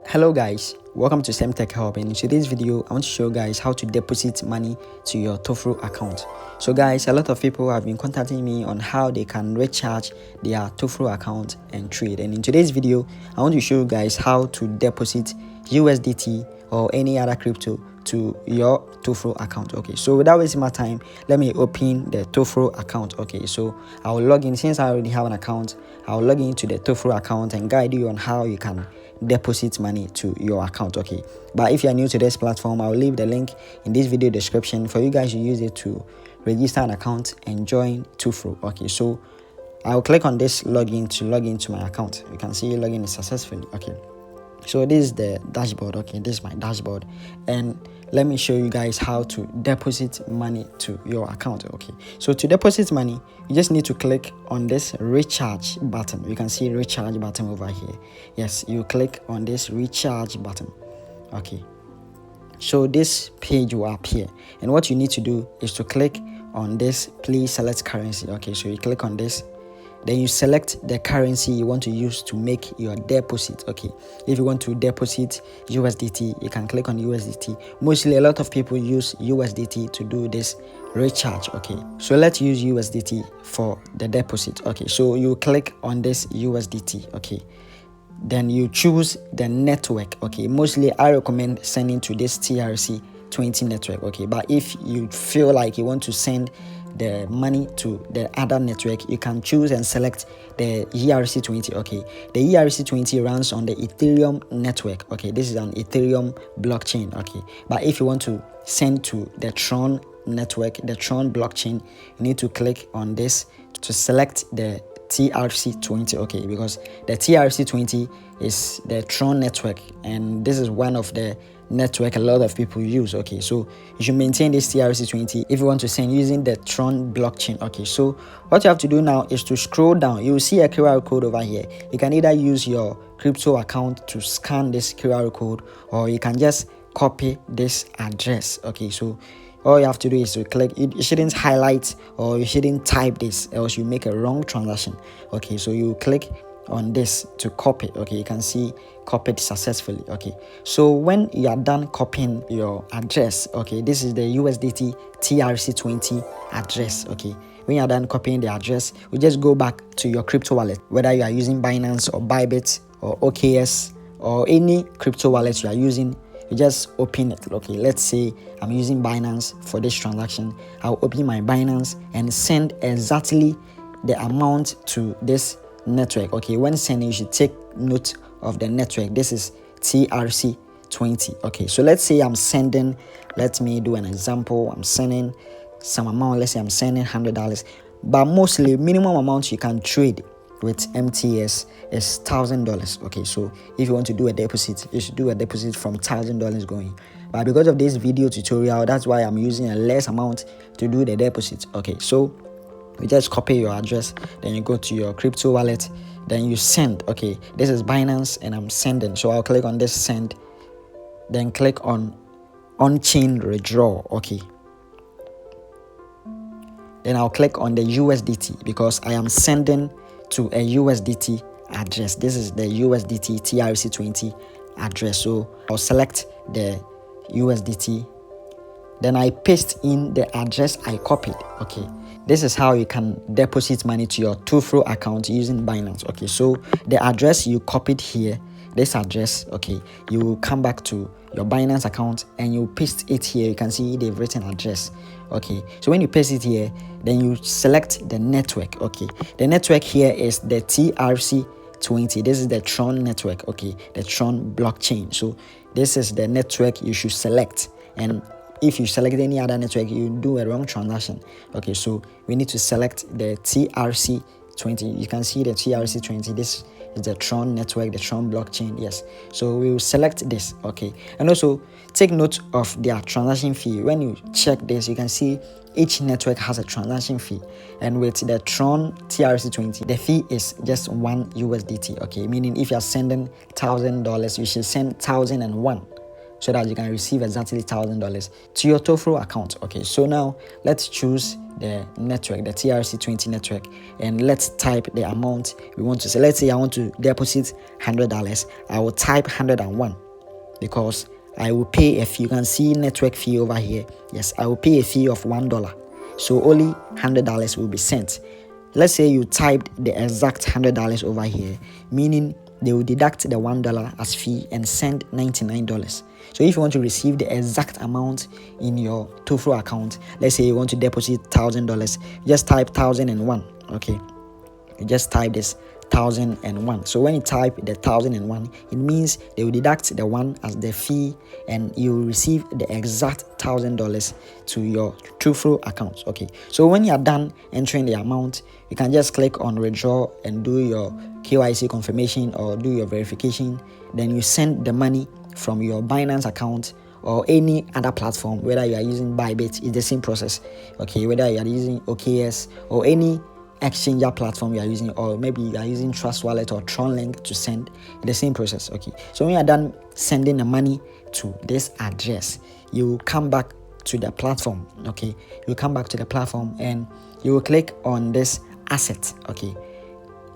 Hello guys, welcome to STEM Tech Hub, and in today's video I want to show you guys how to deposit money to your Tofru account. So guys, a lot of people have been contacting me on how they can recharge their Tofru account and trade, and in today's video I want to show you guys how to deposit USDT or any other crypto to your Tofru account. Okay, so without wasting my time, let me open the Tofru account. Okay, so I will log in. Since I already have an account, I'll log into the Tofru account and guide you on how you can deposit money to your account. Okay, but if you are new to this platform, I'll leave the link in this video description for you guys to use it to register an account and join Tofru. Okay, so I'll click on this login to log into my account. You can see login is successfully. Okay, so this is the dashboard. Okay, this is my dashboard, and let me show you guys how to deposit money to your account. Okay, so to deposit money, you just need to click on this recharge button. You can see recharge button over here. Yes, you click on this recharge button. Okay, so this page will appear, and what you need to do is to click on this please select currency. Okay, so you click on this, then you select the currency you want to use to make your deposit. Okay, if you want to deposit USDT, you can click on USDT. Mostly a lot of people use USDT to do this recharge. Okay, so let's use USDT for the deposit. Okay, so you click on this USDT. Okay, then you choose the network. Okay, mostly I recommend sending to this TRC20 network. Okay, but if you feel like you want to send the money to the other network, you can choose and select the ERC20. Okay, the ERC20 runs on the Ethereum network. Okay, this is an Ethereum blockchain. Okay, but if you want to send to the Tron network, the Tron blockchain, you need to click on this to select the TRC20. Okay, because the TRC20 is the Tron network, and this is one of the network a lot of people use. Okay, so you should maintain this TRC20 if you want to send using the Tron blockchain. Okay, so what you have to do now is to scroll down. You will see a QR code over here. You can either use your crypto account to scan this QR code, or you can just copy this address. Okay, so all you have to do is to click it. You shouldn't highlight or you shouldn't type this, else you make a wrong transaction. Okay, so you click on this to copy. Okay, you can see copied successfully. Okay, so when you are done copying your address, okay, this is the USDT TRC20 address. Okay, when you are done copying the address, we just go back to your crypto wallet, whether you are using Binance or Bybit or OKS or any crypto wallet you are using. You just open it. Okay, let's say I'm using Binance for this transaction. I'll open my Binance and send exactly the amount to this network. Okay, when sending, you should take note of the network. This is TRC20. Okay, so let's say I'm sending, let me do an example. I'm sending some amount. Let's say I'm sending $100, but mostly minimum amount you can trade with MTS is $1,000. Okay, so if you want to do a deposit, you should do a deposit from $1,000 going. But because of this video tutorial, that's why I'm using a less amount to do the deposit. Okay, so you just copy your address, then you go to your crypto wallet, then you send. Okay, this is Binance and I'm sending, so I'll click on this send, then click on on-chain withdraw. Okay, then I'll click on the USDT because I am sending to a USDT address. This is the USDT TRC20 address, so I'll select the USDT, then I paste in the address I copied. Okay, this is how you can deposit money to your Tofru account using Binance. Okay, so the address you copied here, this address, okay, you will come back to your Binance account and you paste it here. You can see they've written address. Okay, so when you paste it here, then you select the network. Okay, the network here is the TRC20. This is the Tron network. Okay, the Tron blockchain. So this is the network you should select, and if you select any other network, you do a wrong transaction. Okay, so we need to select the TRC20. You can see the TRC20. This is the Tron network, the Tron blockchain. Yes, so we will select this. Okay, and also take note of their transaction fee. When you check this, you can see each network has a transaction fee, and with the Tron TRC20, the fee is just $1 USDT. Okay, meaning if you are sending $1,000, you should send 1,001. so that you can receive exactly $1,000 to your Tofru account. Okay, so now let's choose the network, the TRC20 network, and let's type the amount we want to say. Let's say I want to deposit $100. I will type 101 because I will pay a fee. You can see network fee over here. Yes, I will pay a fee of $1. So only $100 will be sent. Let's say you typed the exact $100 over here, meaning they will deduct the $1 as fee and send $99. So if you want to receive the exact amount in your Tofru account, let's say you want to deposit $1,000, just type 1001. Okay, you just type this 1001. So when you type the 1001, it means they will deduct the one as the fee and you will receive the exact $1,000 to your Tofru account. Okay, so when you are done entering the amount, you can just click on withdraw and do your KYC confirmation or do your verification. Then you send the money from your Binance account or any other platform, whether you are using Bybit, it's the same process. Okay, whether you are using OKS or any exchanger platform you are using, or maybe you are using Trust Wallet or TronLink to send, the same process. Okay, so when you are done sending the money to this address, you will come back to the platform. Okay, you come back to the platform and you will click on this asset. Okay,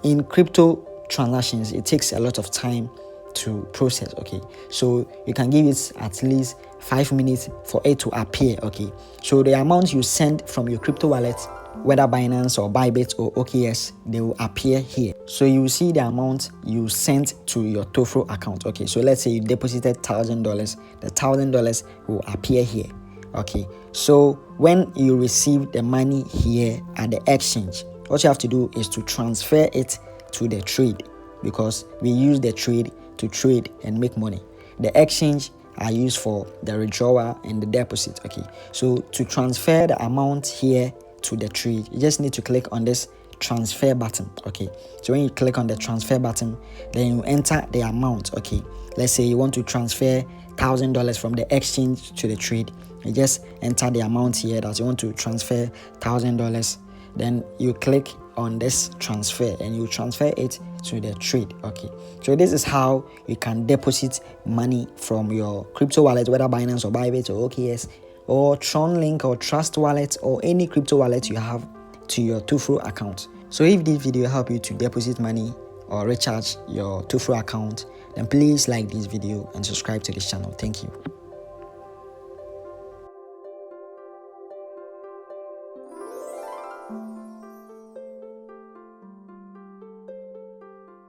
in crypto transactions it takes a lot of time to process. Okay, so you can give it at least 5 minutes for it to appear. Okay, so the amount you send from your crypto wallet, whether Binance or Bybit or OKS, they will appear here. So you will see the amount you sent to your Tofru account. Okay, so let's say you deposited $1,000, the $1,000 will appear here. Okay, so when you receive the money here at the exchange, what you have to do is to transfer it to the trade, because we use the trade to trade and make money. The exchange are used for the withdrawal and the deposit. Okay, so to transfer the amount here to the trade, you just need to click on this transfer button. Okay, so when you click on the transfer button, then you enter the amount. Okay, let's say you want to transfer $1,000 from the exchange to the trade. You just enter the amount here that you want to transfer $1,000. Then you click on this transfer and you transfer it to the trade. Okay, so this is how you can deposit money from your crypto wallet, whether Binance or Bybit or OKS or TronLink or Trust Wallet or any crypto wallet you have, to your Tofru account. So if this video helped you to deposit money or recharge your Tofru account, then please like this video and subscribe to this channel. Thank you.